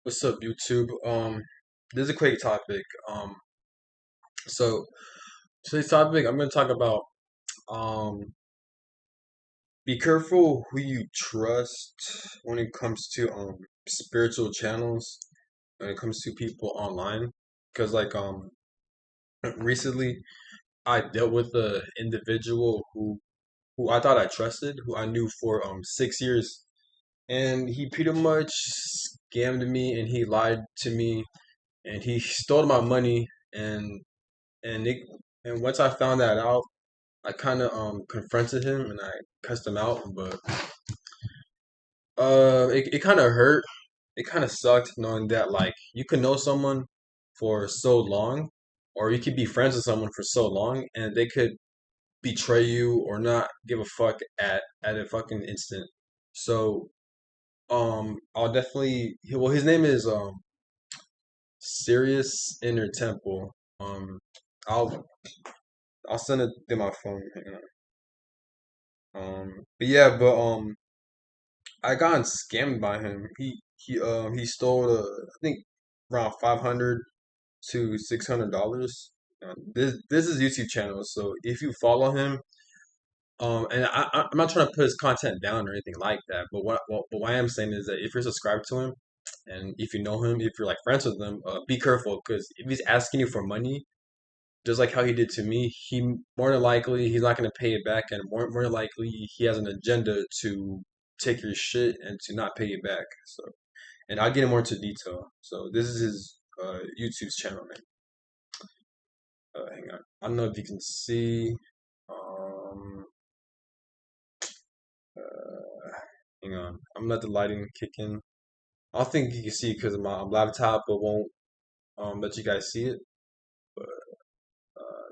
What's up, YouTube? This is a quick topic. So today's topic, I'm gonna talk about um, be careful who you trust when it comes to spiritual channels, when it comes to people online. Because recently I dealt with a individual who I thought I trusted, who I knew for 6 years, and he pretty much scammed me and he lied to me and he stole my money and and it, and once I found that out, I kind of confronted him and I cussed him out. But it kind of hurt. It kind of sucked knowing that like you could know someone for so long, or you could be friends with someone for so long, and they could betray you or not give a fuck at a fucking instant. So I'll definitely. Well, his name is Sirius Inner Temple. I'll I'll send it to my phone. Hang but yeah, but I got scammed by him. He stole I think around $500 to $600. This is YouTube channel, so if you follow him, and I'm not trying to put his content down or anything like that, but what I am saying is that if you're subscribed to him, and if you know him, if you're like friends with him, be careful because if he's asking you for money, just like how he did to me, he more than likely he's not going to pay it back, and more than likely he has an agenda to take your shit and to not pay it back. So, and I'll get more into detail. So this is his YouTube's channel, man. Hang on, I don't know if you can see. Um, uh, Hang on, I'm gonna let the lighting kick in. I don't think you can see because of my laptop, but won't let you guys see it. But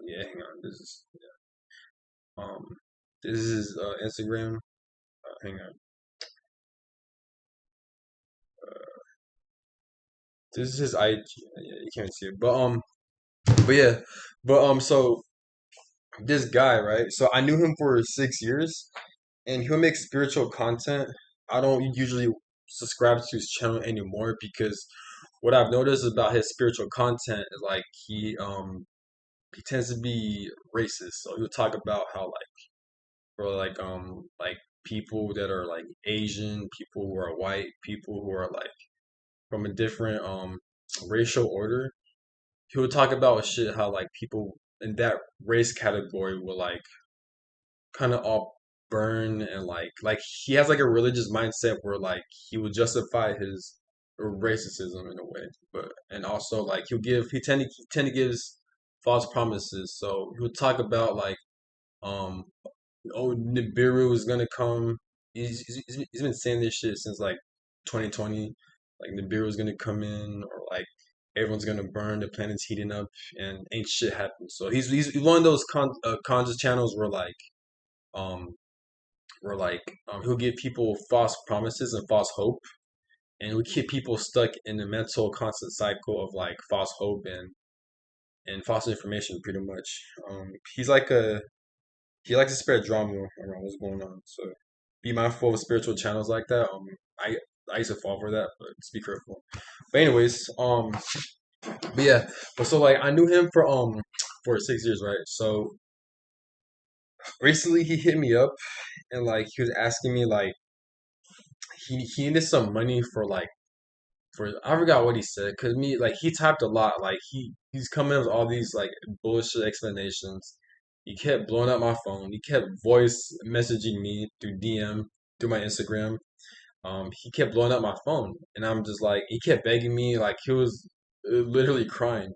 yeah, hang on. Um this is Instagram. Hang on. This is his IG. Yeah, you can't see it, but yeah, so this guy, right? So I knew him for 6 years, and he'll make spiritual content. I don't usually subscribe to his channel anymore because what I've noticed about his spiritual content is like he tends to be racist. So he'll talk about how like people that are like Asian, people who are white, people who are like from a different racial order. He would talk about shit how like people in that race category will like kind of all burn and like he has like a religious mindset where like he would justify his racism in a way, but and also like he tend to gives false promises. So he would talk about like um oh Nibiru is gonna come. He's been saying this shit since like 2020. Like Nibiru is gonna come in, or like everyone's gonna burn, the planet's heating up, and ain't shit happened. So he's one of those conscious channels um he'll give people false promises and false hope, and he'll keep people stuck in the mental constant cycle of like false hope and false information, pretty much. He's like a he likes to spread drama around what's going on. So be mindful of spiritual channels like that. I I used to fall for that, but just be careful. But anyways, but yeah, but so like I knew him for 6 years, right? So recently he hit me up and like he was asking me like he needed some money for I forgot what he said because me like he typed a lot like he's coming up with all these like bullshit explanations. He kept blowing up my phone. He kept voice messaging me through DM through my Instagram. He kept blowing up my phone, and I'm just like he kept begging me like he was literally crying.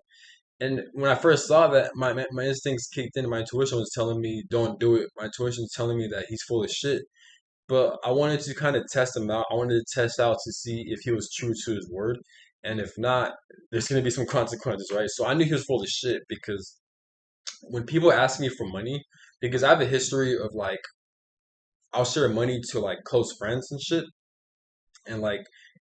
And when I first saw that, my instincts kicked in. My intuition was telling me don't do it. My intuition was telling me that he's full of shit, but I wanted to kind of test him out. I wanted to test out to see if he was true to his word, and if not, there's gonna be some consequences, right? So I knew he was full of shit because when people ask me for money, because I have a history of like I'll share money to like close friends and shit, and like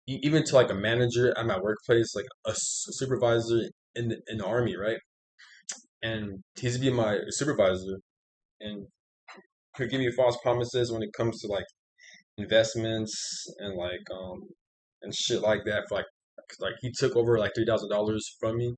even to like a manager at my workplace, like a supervisor in the army, right? And he's to be my supervisor, and he'll give me false promises when it comes to like investments and like and shit like that for like like he took over like $3,000 from me.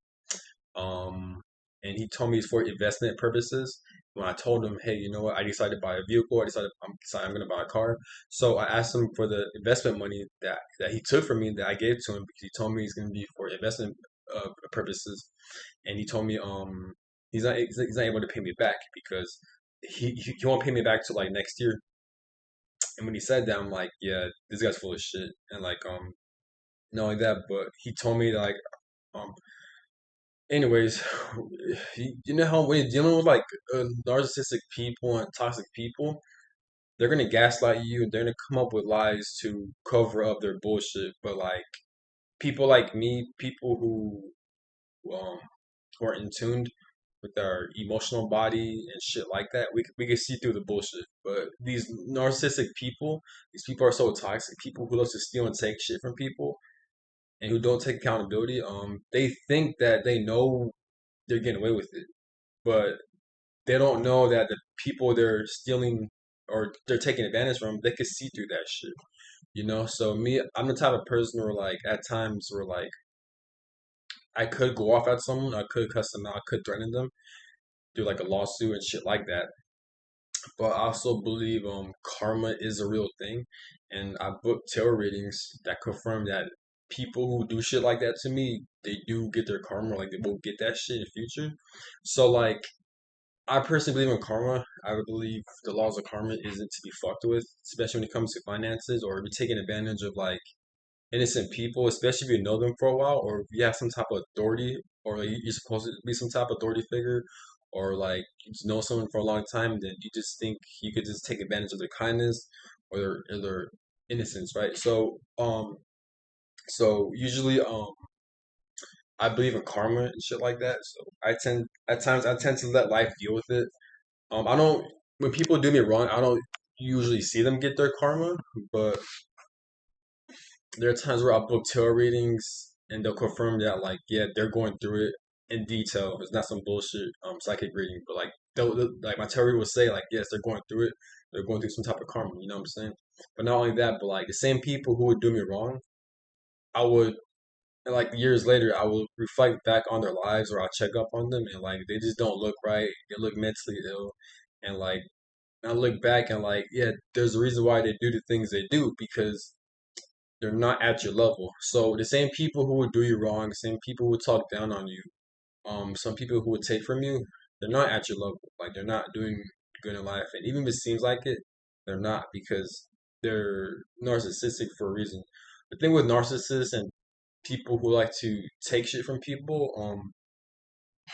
Um, and he told me it's for investment purposes. When I told him, hey, you know what? I decided to buy a vehicle. I decided I'm going to buy a car. So I asked him for the investment money that he took from me that I gave to him because he told me it's going to be for investment purposes. And he told me he's not able to pay me back because he won't pay me back till like next year. And when he said that, I'm like, yeah, this guy's full of shit. And like not only that, but he told me that like um anyways, you know how when you're dealing with like narcissistic people and toxic people, they're gonna gaslight you and they're gonna come up with lies to cover up their bullshit. But like people like me, people who are in tuned with our emotional body and shit like that, we can see through the bullshit. But these narcissistic people, these people are so toxic. People who love to steal and take shit from people and who don't take accountability, they think that they know they're getting away with it, but they don't know that the people they're stealing or they're taking advantage from, they could see through that shit. So me, I'm the type of person where like at times where like I could go off at someone, I could cuss them out, I could threaten them, do like a lawsuit and shit like that. But I also believe karma is a real thing, and I booked tarot readings that confirm that people who do shit like that to me, they do get their karma, like they will get that shit in the future. So like I personally believe in karma. I would believe the laws of karma isn't to be fucked with, especially when it comes to finances or if you're taking advantage of like innocent people, especially if you know them for a while or if you have some type of authority or like you're supposed to be some type of authority figure or like you just know someone for a long time, then you just think you could just take advantage of their kindness or their innocence, right? So usually I believe in karma and shit like that. So I tend to let life deal with it. I don't when people do me wrong, I don't usually see them get their karma, but there are times where I'll book tarot readings and they'll confirm that like yeah, they're going through it in detail. It's not some bullshit psychic reading, but like like my tarot reader will say like yes, they're going through it. They're going through some type of karma, you know what I'm saying? But not only that, but like the same people who would do me wrong, I would and like years later I will reflect back on their lives or I'll check up on them and like they just don't look right. They look mentally ill and like I look back and like, yeah, there's a reason why they do the things they do because they're not at your level. So the same people who would do you wrong, the same people who would talk down on you, some people who would take from you, they're not at your level. Like they're not doing good in life. And even if it seems like it, they're not because they're narcissistic for a reason. The thing with narcissists and people who like to take shit from people,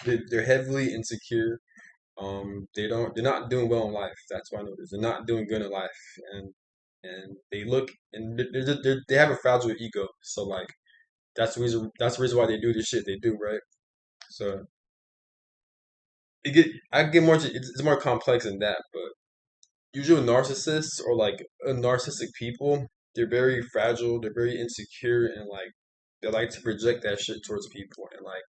they're heavily insecure. They're not doing well in life. That's what I noticed. They're not doing good in life, and they look and they have a fragile ego. So like that's the reason why they do the shit they do, right? So I get more. It's more complex than that, but usually narcissists or like narcissistic people, they're very fragile. They're very insecure and like they like to project that shit towards people and like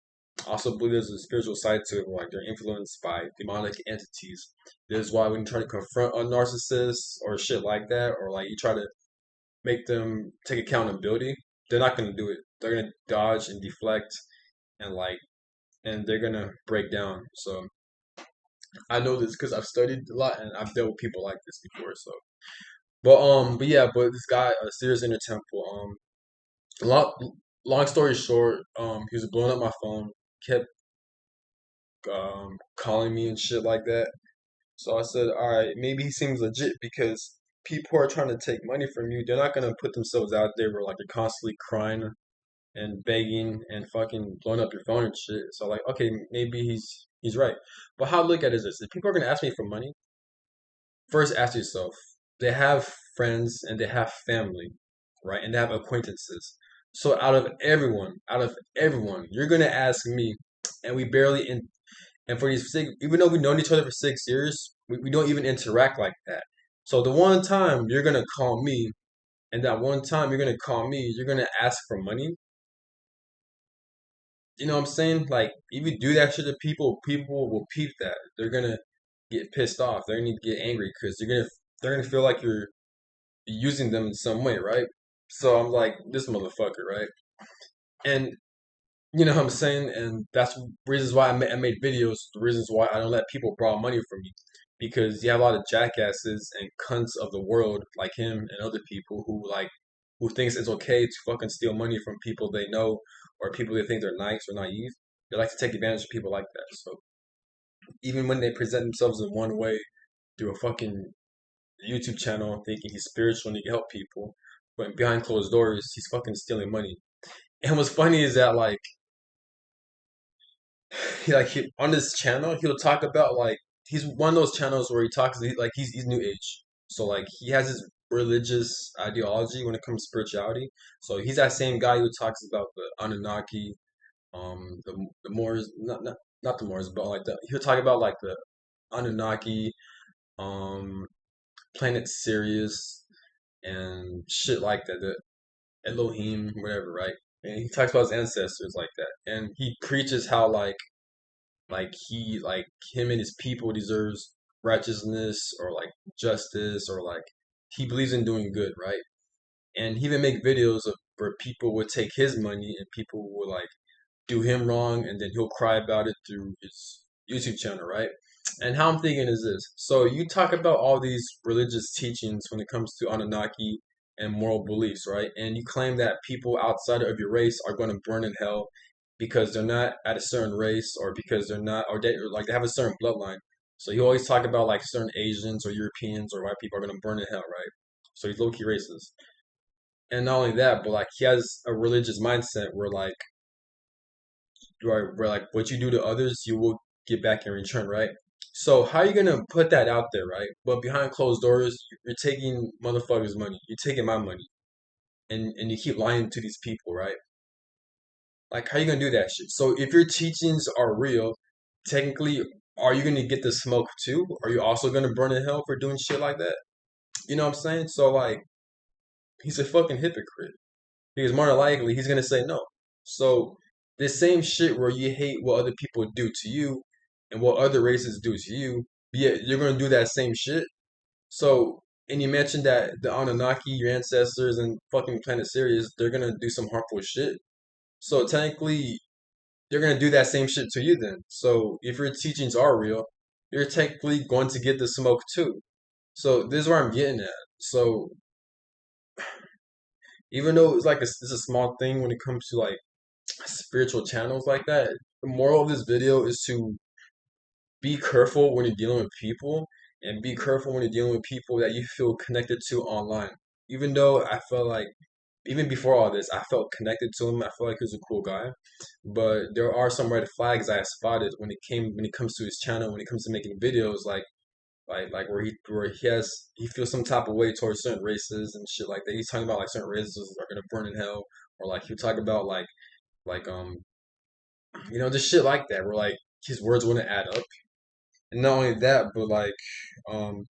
also believe there's a spiritual side to it, where, like they're influenced by demonic entities. This is why when you try to confront a narcissist or shit like that, or like you try to make them take accountability, they're not gonna do it. They're gonna dodge and deflect and like and they're gonna break down. So I know this because I've studied a lot and I've dealt with people like this before. So but yeah, but this guy, Serious Inner Temple, long long story short, he was blowing up my phone, kept calling me and shit like that. So I said, all right, maybe he seems legit because people who are trying to take money from you, they're not gonna put themselves out there where like they're constantly crying and begging and fucking blowing up your phone and shit. So like, okay, maybe he's right. But how I look at it is this: if people are gonna ask me for money, first ask yourself, they have friends and they have family, right? And they have acquaintances. So out of everyone, you're gonna ask me, and we barely and for these six, even though we've known each other for 6 years, we don't even interact like that. So the one time you're gonna call me, and that one time you're gonna call me, you're gonna ask for money. You know what I'm saying? Like if you do that shit to people, people will peep that. They're gonna get pissed off. They're gonna get angry because they're gonna feel like you're using them in some way, right? So I'm like this motherfucker, right? And you know what I'm saying? And that's reasons why I made videos, the reasons why I don't let people borrow money from me. Because you have a lot of jackasses and cunts of the world like him and other people who thinks it's okay to fucking steal money from people they know or people they think they're nice or naive. They like to take advantage of people like that. So even when they present themselves in one way through a fucking YouTube channel thinking he's spiritual and he can help people, but behind closed doors he's fucking stealing money. And what's funny is that on this channel he'll talk about like he's one of those channels where he talks like he's new age. So like he has his religious ideology when it comes to spirituality. So he's that same guy who talks about the Anunnaki, the Moors, not the Moors, but like he'll talk about like the Anunnaki, um, planet Sirius and shit like that, the Elohim, whatever, right? And he talks about his ancestors like that, and he preaches how like him and his people deserves righteousness or like justice or like he believes in doing good, right? And he even make videos of where people would take his money and people would like do him wrong and then he'll cry about it through his YouTube channel, right? And how I'm thinking is this. So you talk about all these religious teachings when it comes to Anunnaki and moral beliefs, right? And you claim that people outside of your race are going to burn in hell because they're not at a certain race or because they're not or like they have a certain bloodline. So you always talk about like certain Asians or Europeans or white people are going to burn in hell, right? So he's low-key racist. And not only that, but like he has a religious mindset where like what you do to others, you will get back in return, right? So how are you gonna put that out there, right? But behind closed doors, you're taking motherfuckers' money. You're taking my money, and you keep lying to these people, right? Like how you gonna do that shit? So if your teachings are real, technically, are you gonna get the smoke too? Are you also gonna burn in hell for doing shit like that? You know what I'm saying? So like, he's a fucking hypocrite. Because more than likely he's gonna say no. So the same shit where you hate what other people do to you and what other races do to you, yet you're gonna do that same shit. So and you mentioned that the Anunnaki, your ancestors, and fucking Planet Sirius, they're gonna do some harmful shit. So technically, they're gonna do that same shit to you then. So if your teachings are real, you're technically going to get the smoke too. So this is where I'm getting at. So even though it's a small thing when it comes to like spiritual channels like that. The moral of this video is to be careful when you're dealing with people and be careful when you're dealing with people that you feel connected to online. Even though I felt like, even before all this, I felt connected to him. I felt like he was a cool guy. But there are some red flags I spotted when it comes to his channel, when it comes to making videos like where he feels some type of way towards certain races and shit like that. He's talking about like certain races are gonna burn in hell, or like he'll talk about like just shit like that, where like his words wouldn't add up. And not only that, but like, um,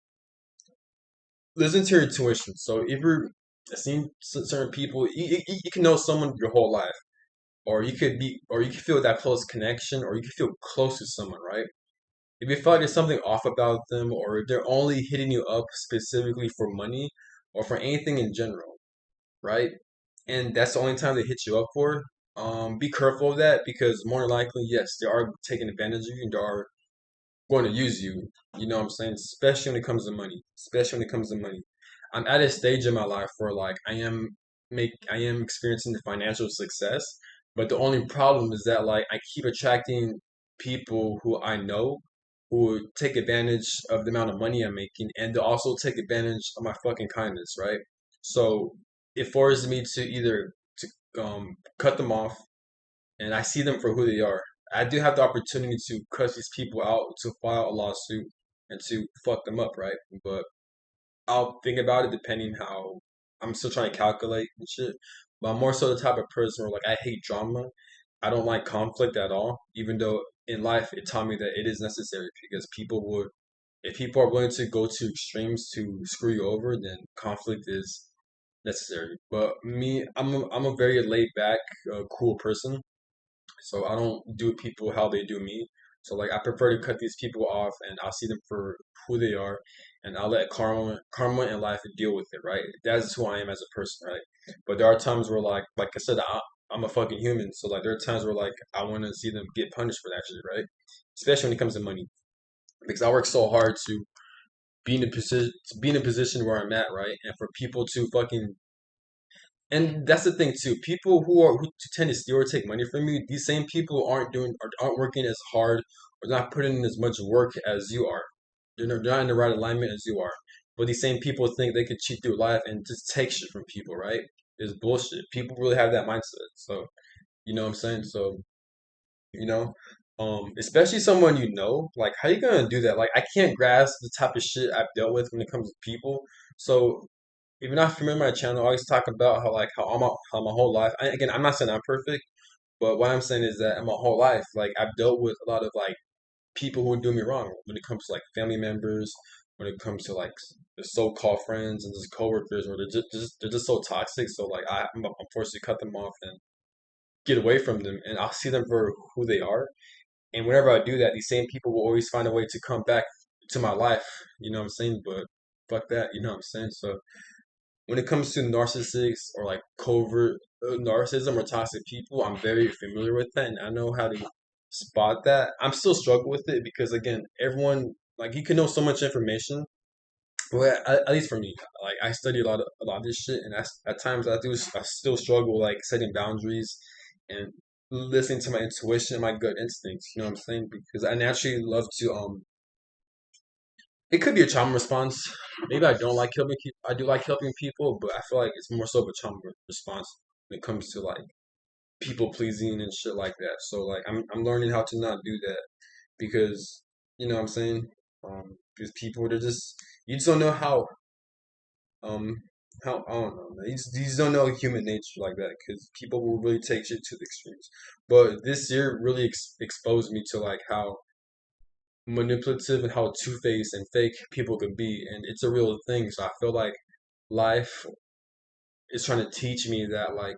listen to your intuition. So if you're seeing certain people, you can know someone your whole life, or you could feel that close connection, or you can feel close to someone, right? If you feel like there's something off about them, or if they're only hitting you up specifically for money or for anything in general, right? And that's the only time they hit you up for. Be careful of that because more than likely, yes, they are taking advantage of you and they are going to use you. You know what I'm saying? Especially when it comes to money. Especially when it comes to money. I'm at a stage in my life where like I am experiencing the financial success, but the only problem is that like I keep attracting people who I know who take advantage of the amount of money I'm making and they also take advantage of my fucking kindness, right? So it forces me to either cut them off and I see them for who they are. I do have the opportunity to cuss these people out, to file a lawsuit, and to fuck them up, right? But I'll think about it depending how I'm still trying to calculate and shit. But I'm more so the type of person where like I hate drama. I don't like conflict at all, even though in life it taught me that it is necessary because if people are willing to go to extremes to screw you over, then conflict is necessary. But me, I'm a very laid back, cool person. So I don't do people how they do me. So like I prefer to cut these people off and I'll see them for who they are and I'll let karma and life deal with it, right? That is who I am as a person, right? But there are times where like I said, I'm a fucking human. So like there are times where like I want to see them get punished for that shit, right? Especially when it comes to money, because I work so hard to be in a position where I'm at, right? And for people to fucking and that's the thing too. People who tend to steal or take money from you, these same people aren't doing or aren't working as hard or not putting in as much work as you are. They're not in the right alignment as you are. But these same people think they could cheat through life and just take shit from people, right? It's bullshit. People really have that mindset. So you know what I'm saying? So you know, especially someone you know, like how you gonna do that? Like I can't grasp the type of shit I've dealt with when it comes to people. So even if you remember my channel, I always talk about how like how my whole life. Again, I'm not saying I'm perfect, but what I'm saying is that in my whole life, like I've dealt with a lot of like people who do me wrong when it comes to like family members, when it comes to like the so-called friends and just coworkers, where they're just so toxic. So like I'm forced to cut them off and get away from them, and I'll see them for who they are. And whenever I do that, these same people will always find a way to come back to my life. You know what I'm saying? But fuck that. You know what I'm saying? So when it comes to narcissists or like covert narcissism or toxic people, I'm very familiar with that and I know how to spot that. I'm still struggling with it because again, everyone like you can know so much information. Well, at least for me, like I study a lot of this shit, and at times I still struggle like setting boundaries and listening to my intuition and my gut instincts. You know what I'm saying? Because I naturally love to it could be a trauma response. Maybe I don't like helping people. I do like helping people, but I feel like it's more so of a trauma response when it comes to like people pleasing and shit like that. So like I'm learning how to not do that because you know what I'm saying. Because people they're just you just don't know um how I don't know. Man. You just don't know human nature like that because people will really take shit to the extremes. But this year really exposed me to like how manipulative and how two-faced and fake people can be, and it's a real thing. So I feel like life is trying to teach me that like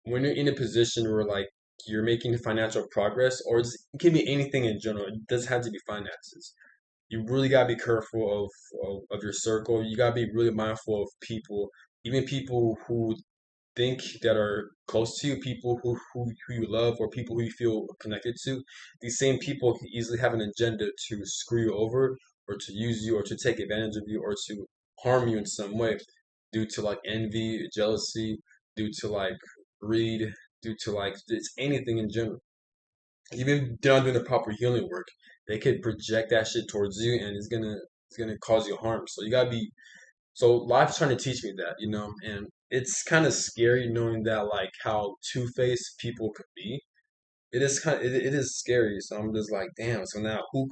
when you're in a position where like you're making financial progress, or it can be anything in general. It doesn't have to be finances. You really gotta be careful of your circle. You gotta be really mindful of people, even people who think that are close to you, people who you love or people who you feel connected to, these same people can easily have an agenda to screw you over or to use you or to take advantage of you or to harm you in some way due to like envy, jealousy, due to like greed, due to like it's anything in general. Even if they're not doing the proper healing work, they could project that shit towards you and it's gonna cause you harm. So you gotta be so life's trying to teach me that, you know, and it's kind of scary knowing that like how two-faced people could be. It is it is scary. So I'm just like, damn. So now who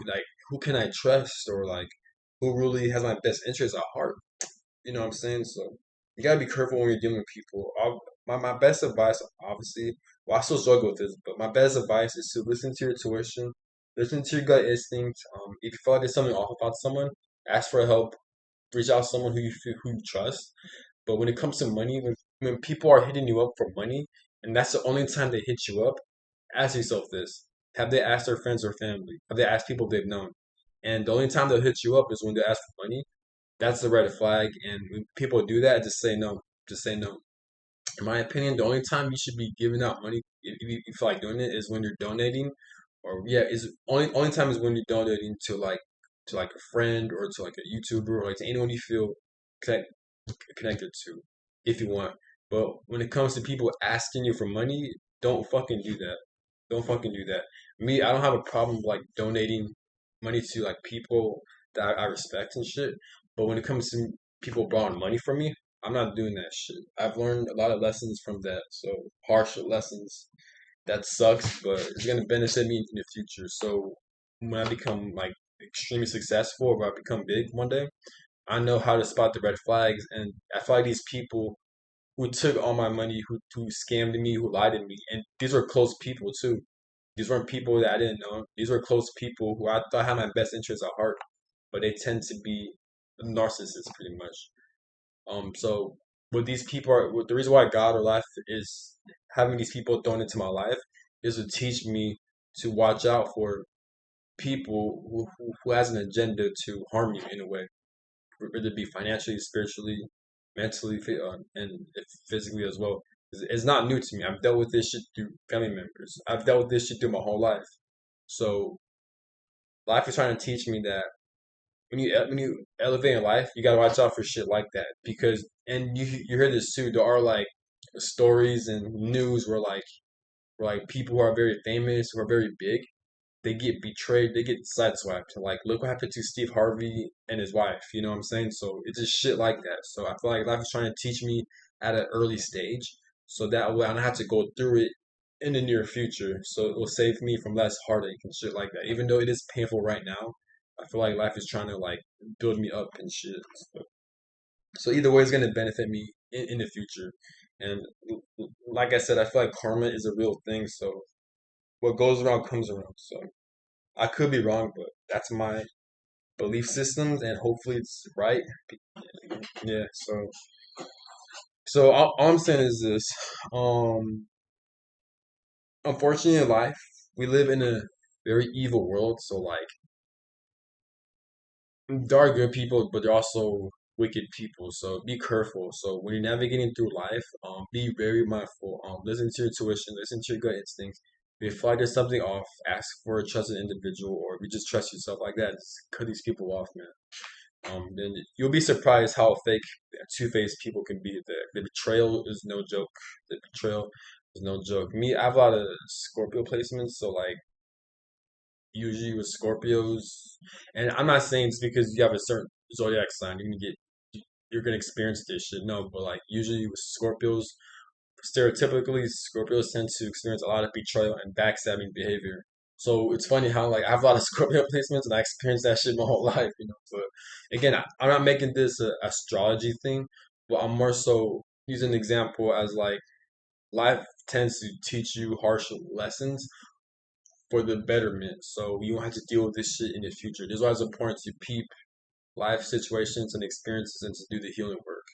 can I trust or like who really has my best interest at heart? You know what I'm saying? So you gotta be careful when you're dealing with people. My best advice, obviously, well, I still struggle with this, but my best advice is to listen to your intuition, listen to your gut instinct. If you feel like there's something off about someone, ask for help, reach out to someone who you trust. But when it comes to money, when people are hitting you up for money, and that's the only time they hit you up, ask yourself this: have they asked their friends or family? Have they asked people they've known? And the only time they'll hit you up is when they ask for money. That's the red flag. And when people do that, just say no. Just say no. In my opinion, the only time you should be giving out money, if you feel like doing it, is when you're donating, or yeah, is only time is when you're donating to like a friend or to like a YouTuber or like to anyone you feel connect, connected to, if you want. But when it comes to people asking you for money, don't fucking do that. Don't fucking do that. Me, I don't have a problem like donating money to like people that I respect and shit. But when it comes to people borrowing money from me, I'm not doing that shit. I've learned a lot of lessons from that. So harsh lessons. That sucks, but it's gonna benefit me in the future. So when I become like extremely successful or I become big one day, I know how to spot the red flags. And I feel like these people who took all my money, who scammed me, who lied to me, and these were close people too. These weren't people that I didn't know. These were close people who I thought had my best interests at heart, but they tend to be narcissists pretty much. So what these people are, what the reason why God or life is having these people thrown into my life is to teach me to watch out for people who has an agenda to harm you in a way, whether it be financially, spiritually, mentally, and physically as well. It's not new to me. I've dealt with this shit through family members. I've dealt with this shit through my whole life. So life is trying to teach me that when you elevate in life, you gotta watch out for shit like that because and you hear this too. There are like stories and news where like people who are very famous, who are very big, they get betrayed, they get sideswiped. Like, look what happened to Steve Harvey and his wife. You know what I'm saying? So it's just shit like that. So I feel like life is trying to teach me at an early stage, so that way I don't have to go through it in the near future. So it will save me from less heartache and shit like that. Even though it is painful right now, I feel like life is trying to like build me up and shit. So either way, it's gonna benefit me in the future. And like I said, I feel like karma is a real thing. So what goes around comes around. So I could be wrong, but that's my belief systems, and hopefully it's right. Yeah. So all I'm saying is this. Um, Unfortunately, in life, we live in a very evil world. So like, there are good people, but there are also wicked people. So be careful. So when you're navigating through life, be very mindful. Listen to your intuition, listen to your gut instincts. If you feel like there's something off, ask for a trusted individual, or if you just trust yourself like that, just cut these people off, man. Then you'll be surprised how fake, two-faced people can be. The betrayal is no joke. The betrayal is no joke. Me, I have a lot of Scorpio placements, so like usually with Scorpios, and I'm not saying it's because you have a certain zodiac sign you're gonna experience this shit. No, but like usually with Scorpios, stereotypically Scorpios tend to experience a lot of betrayal and backstabbing behavior. So it's funny how like I have a lot of Scorpio placements and I experienced that shit my whole life, you know. But again, I'm not making this a astrology thing, but I'm more so using an example as like life tends to teach you harsh lessons for the betterment. So you don't have to deal with this shit in the future. This is why it's important to peep life situations and experiences and to do the healing work.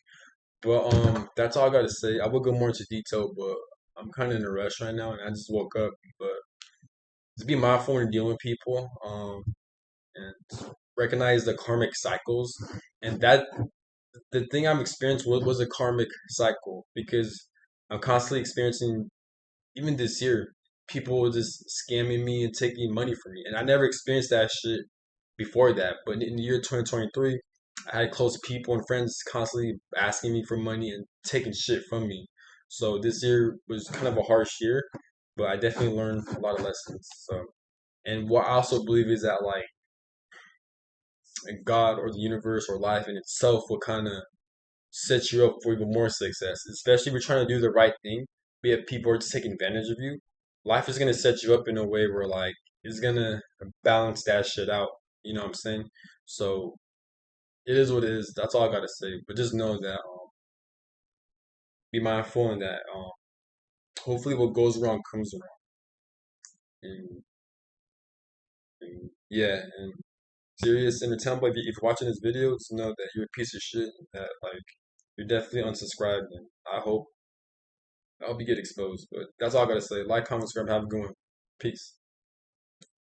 But that's all I gotta say. I will go more into detail, but I'm kind of in a rush right now, and I just woke up. But just be mindful when dealing with people, and recognize the karmic cycles. And that the thing I'm experiencing was a karmic cycle because I'm constantly experiencing even this year people were just scamming me and taking money from me, and I never experienced that shit before that. But in the year 2023, I had close people and friends constantly asking me for money and taking shit from me. So this year was kind of a harsh year, but I definitely learned a lot of lessons. So, and what I also believe is that like God or the universe or life in itself will kind of set you up for even more success, especially if you're trying to do the right thing. But if people are just taking advantage of you, life is gonna set you up in a way where like it's gonna balance that shit out. You know what I'm saying? So it is what it is. That's all I gotta say. But just know that be mindful and that hopefully what goes around comes around. And yeah, and serious entertainment. But if you're watching this video, just know that you're a piece of shit. That like you're definitely unsubscribed, and I hope you get exposed. But that's all I gotta say. Like, comment, subscribe. Have a good one. Peace.